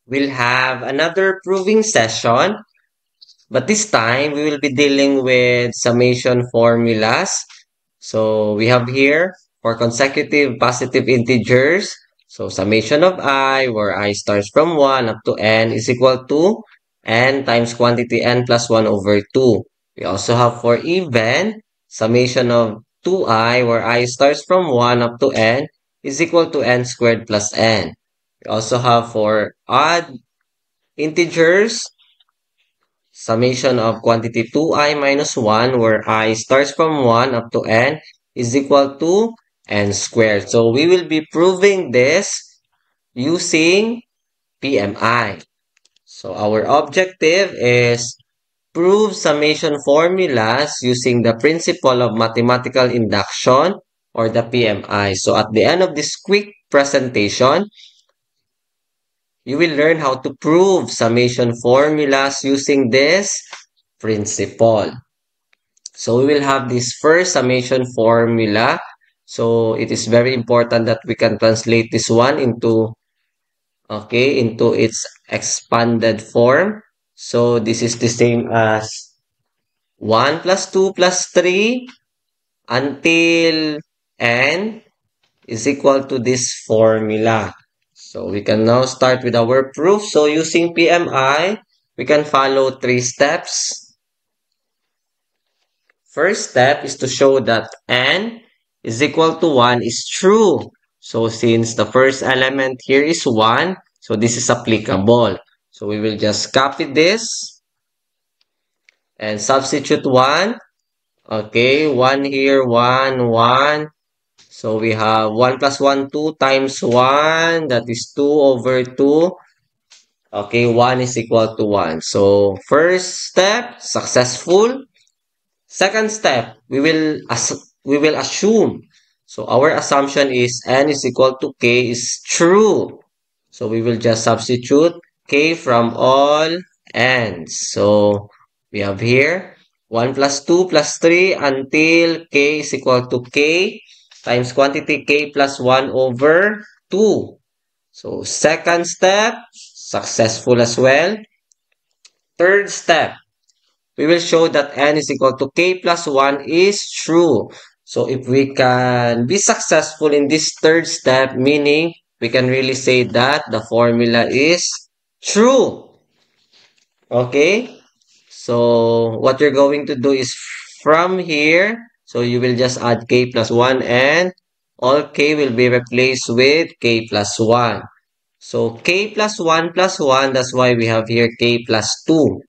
we'll have another proving session, but this time we will be dealing with summation formulas. So we have here for consecutive positive integers. So summation of I, where I starts from 1 up to n is equal to n times quantity n plus 1 over 2. We also have for even summation of 2i, where I starts from 1 up to n is equal to n squared plus n. We also have for odd integers, summation of quantity 2i minus 1, where I starts from 1 up to n is equal to n squared. So we will be proving this using PMI. So our objective is prove summation formulas using the principle of mathematical induction, or the PMI. So at the end of this quick presentation, you will learn how to prove summation formulas using this principle. So we will have this first summation formula. So it is very important that we can translate this one into, into its expanded form. So this is the same as 1 plus 2 plus 3 until n is equal to this formula. So we can now start with our proof. So using PMI, we can follow 3 steps. First step is to show that n is equal to 1 is true. So since the first element here is 1, so this is applicable. So we will just copy this and substitute 1. Okay, 1 here, 1, 1. So we have 1 plus 1, 2 times 1. That is 2 over 2. Okay, 1 is equal to 1. So first step, successful. Second step, we will assume. So our assumption is n is equal to k is true. So we will just substitute k from all n's. So we have here 1 plus 2 plus 3 until k is equal to k times quantity k plus 1 over 2. So second step, successful as well. Third step, we will show that n is equal to k plus 1 is true. So if we can be successful in this third step, meaning we can really say that the formula is true. Okay? So what you're going to do is from here, so you will just add k plus 1 and all k will be replaced with k plus 1. So k plus 1 plus 1, that's why we have here k plus 2.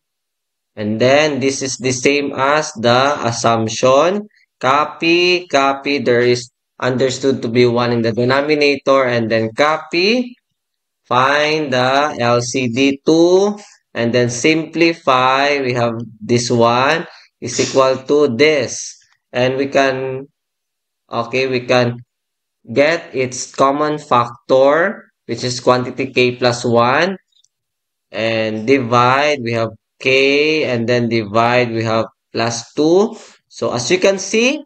And then this is the same as the assumption. Copy, copy. There is understood to be 1 in the denominator, and then copy. Find the LCD2 and then simplify. We have this one is equal to this. And we can get its common factor, which is quantity k plus 1. And divide, we have k, and then divide, we have plus 2. So as you can see,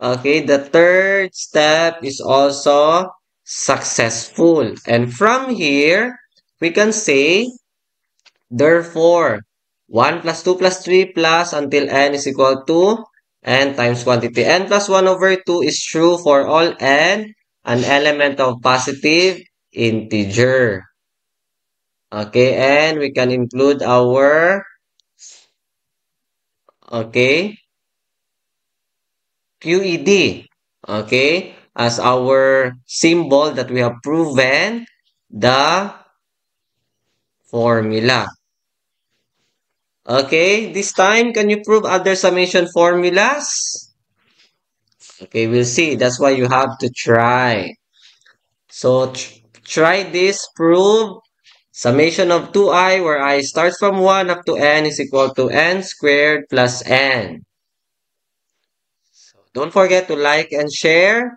okay, the third step is also successful. And from here, we can say, therefore, 1 plus 2 plus 3 plus until n is equal to n times quantity. N plus 1 over 2 is true for all n, an element of positive integer. Okay, and we can include our, QED, as our symbol that we have proven the formula. Okay, this time, can you prove other summation formulas? Okay, we'll see. That's why you have to try. So, try this, prove summation of 2i, where I starts from 1 up to n is equal to n squared plus n. So don't forget to like and share.